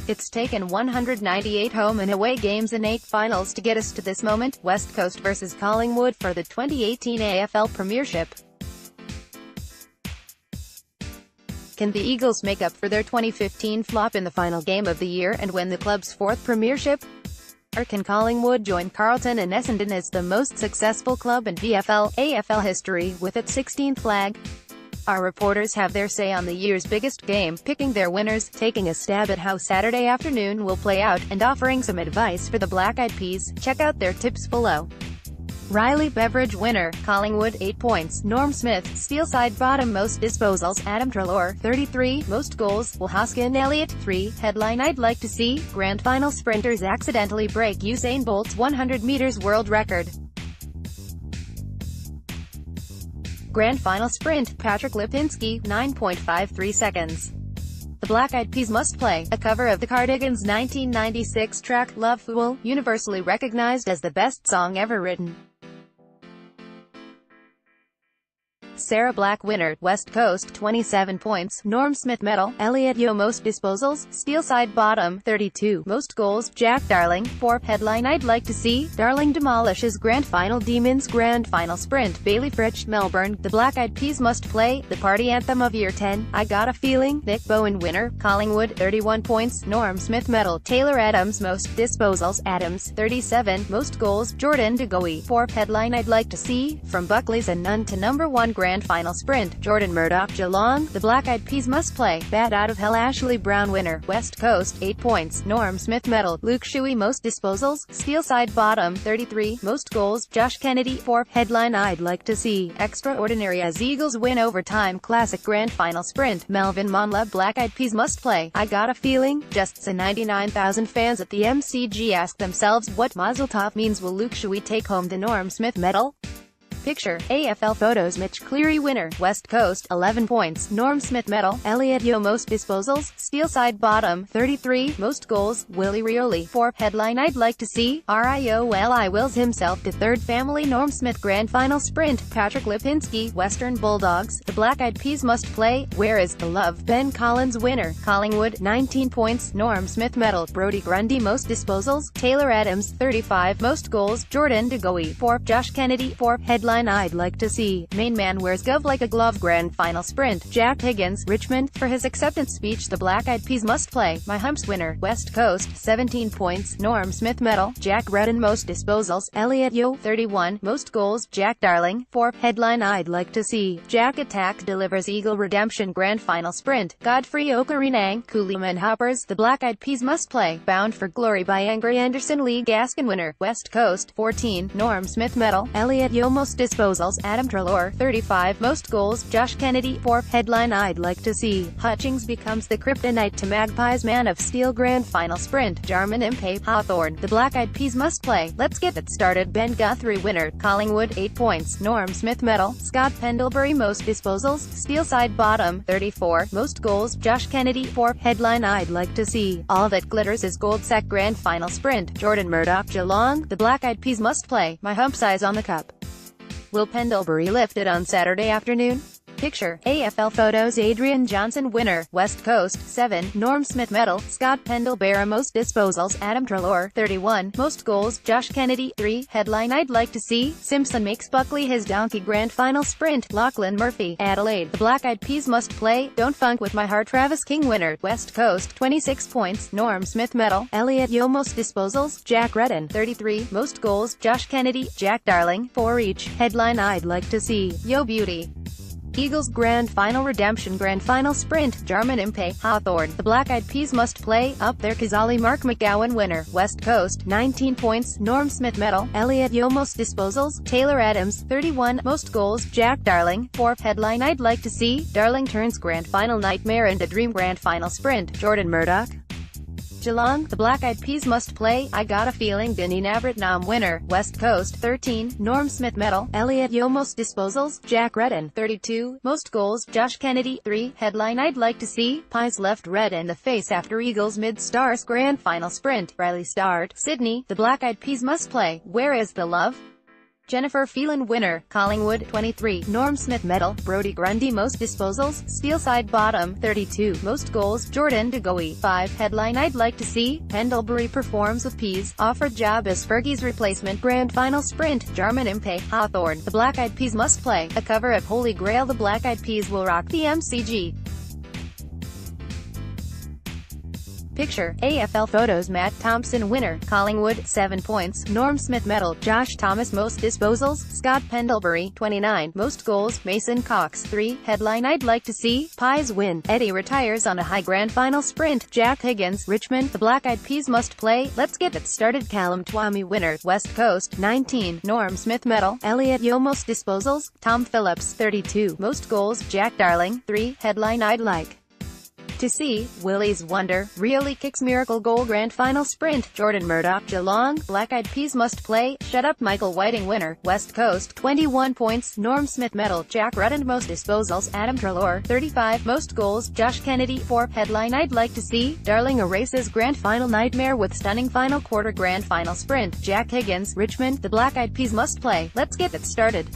It's taken 198 home and away games in 8 finals to get us to this moment. West Coast vs Collingwood for the 2018 AFL Premiership. Can the Eagles make up for their 2015 flop in the final game of the year and win the club's 4th premiership? Or can Collingwood join Carlton and Essendon as the most successful club in VFL/AFL history with its 16th flag? Our reporters have their say on the year's biggest game, picking their winners, taking a stab at how Saturday afternoon will play out, and offering some advice for the Black Eyed Peas. Check out their tips below. Riley Beveridge winner, Collingwood 8 points, Norm Smith, Steelside bottom most disposals, Adam Treloar 33, most goals, Will Hoskin Elliott 3, headline I'd like to see, grand final sprinters accidentally break Usain Bolt's 100 meters world record. Grand final sprint, Patrick Lipinski, 9.53 seconds. The Black Eyed Peas must play, a cover of the Cardigans' 1996 track, Love Fool, universally recognized as the best song ever written. Sarah Black winner, West Coast 27 points, Norm Smith medal, Elliott Yeo most disposals, Steelside bottom 32, most goals, Jack Darling 4, headline I'd like to see, Darling demolishes grand final demons grand final sprint, Bailey Fritsch Melbourne, the Black Eyed Peas must play, the party anthem of year 10, I got a feeling, Nick Bowen winner, Collingwood 31 points, Norm Smith medal, Taylor Adams most disposals, Adams 37, most goals, Jordan De Goey 4, headline I'd like to see, from Buckley's and none to number 1 grand final sprint, Jordan Murdoch Geelong, the Black Eyed Peas must play, bat out of hell Ashley Brown winner, West Coast 8 points, Norm Smith medal, Luke Shuey most disposals, Steelside bottom 33, most goals, Josh Kennedy 4, headline I'd like to see, extraordinary as Eagles win overtime classic grand final sprint, Melvin Monla Black Eyed Peas must play, I got a feeling, just so 99,000 fans at the MCG ask themselves what Mazel Tov means. Will Luke Shuey take home the Norm Smith medal? Picture, AFL photos Mitch Cleary winner, West Coast 11 points, Norm Smith medal, Elliott Yeo most disposals, Steelside bottom 33, most goals, Willie Rioli 4, headline I'd like to see, Rioli wills himself to third family Norm Smith grand final sprint, Patrick Lipinski, Western Bulldogs, the Black Eyed Peas must play, where is the love, Ben Collins winner, Collingwood 19 points, Norm Smith medal, Brodie Grundy most disposals, Taylor Adams 35, most goals, Jordan De Goey 4, Josh Kennedy 4, headline I'd like to see, main man wears gov like a glove grand final sprint, Jack Higgins, Richmond, for his acceptance speech the Black Eyed Peas must play, my humps winner, West Coast 17 points, Norm Smith medal, Jack Redden most disposals, Elliott Yeo 31, most goals, Jack Darling 4, headline I'd like to see, Jack Attack delivers Eagle redemption grand final sprint, Godfrey Okarinang, Cooleyman Hoppers, the Black Eyed Peas must play, Bound for Glory by Angry Anderson Lee Gaskin winner, West Coast 14, Norm Smith medal, Elliott Yeo most disposals, Adam Treloar 35, most goals, Josh Kennedy 4, headline I'd like to see, Hutchings becomes the kryptonite to Magpies man of steel grand final sprint, Jarman Impey Hawthorn, the Black Eyed Peas must play, let's get it started Ben Guthrie winner, Collingwood 8 points, Norm Smith medal, Scott Pendlebury most disposals, Steelside bottom 34, most goals, Josh Kennedy 4, headline I'd like to see, all that glitters is gold sack grand final sprint, Jordan Murdoch Geelong, the Black Eyed Peas must play, my hump size on the cup. Will Pendlebury lift it on Saturday afternoon? Picture, AFL photos Adrian Johnson winner, West Coast 7, Norm Smith medal, Scott Pendlebury most disposals, Adam Treloar 31, most goals, Josh Kennedy 3, headline I'd like to see, Simpson makes Buckley his donkey grand final sprint, Lachlan Murphy, Adelaide, the Black Eyed Peas must play, Don't Funk With My Heart Travis King winner, West Coast 26 points, Norm Smith medal, Elliott Yeo most disposals, Jack Redden 33, most goals, Josh Kennedy, Jack Darling 4 each, headline I'd like to see, Yo Beauty. Eagles grand final redemption grand final sprint, Jarman Impey Hawthorn, the Black Eyed Peas must play, up there Kazali Mark McGowan winner, West Coast 19 points, Norm Smith medal, Elliott Yeo most disposals, Taylor Adams 31, most goals, Jack Darling 4, headline I'd like to see, Darling turns grand final nightmare into dream grand final sprint, Jordan Murdoch Geelong, the Black Eyed Peas must play, I got a feeling Denny Navratnam winner, West Coast 13, Norm Smith medal, Elliott Yeo most disposals, Jack Redden 32, most goals, Josh Kennedy 3, headline I'd like to see, Pies left red in the face after Eagles mid-stars grand final sprint, Riley Start, Sydney, the Black Eyed Peas must play, where is the love? Jennifer Phelan winner, Collingwood, 23, Norm Smith medal, Brodie Grundy most disposals, Steelside bottom, 32, most goals, Jordan De Goey, 5, headline I'd like to see, Pendlebury performs with peas, offered job as Fergie's replacement, grand final sprint, Jarman Impey, Hawthorn, the Black Eyed Peas must play, a cover of Holy Grail the Black Eyed Peas will rock the MCG. Picture, AFL photos Matt Thompson winner, Collingwood, 7 points, Norm Smith medal, Josh Thomas most disposals, Scott Pendlebury, 29, most goals, Mason Cox, 3, headline I'd like to see, Pies win, Eddie retires on a high grand final sprint, Jack Higgins, Richmond, the Black Eyed Peas must play, let's get it started Callum Twomey winner, West Coast, 19, Norm Smith medal, Elliot Yeo most disposals, Tom Phillips, 32, most goals, Jack Darling, 3, headline I'd like to see, Willie's Wonder, really kicks miracle goal grand final sprint, Jordan Murdoch Geelong, Black Eyed Peas must play, shut up Michael Whiting winner, West Coast, 21 points, Norm Smith medal, Jack Rutten most disposals, Adam Treloar, 35, most goals, Josh Kennedy, 4, headline I'd like to see, Darling erases grand final nightmare with stunning final quarter grand final sprint, Jack Higgins, Richmond, the Black Eyed Peas must play, let's get it started.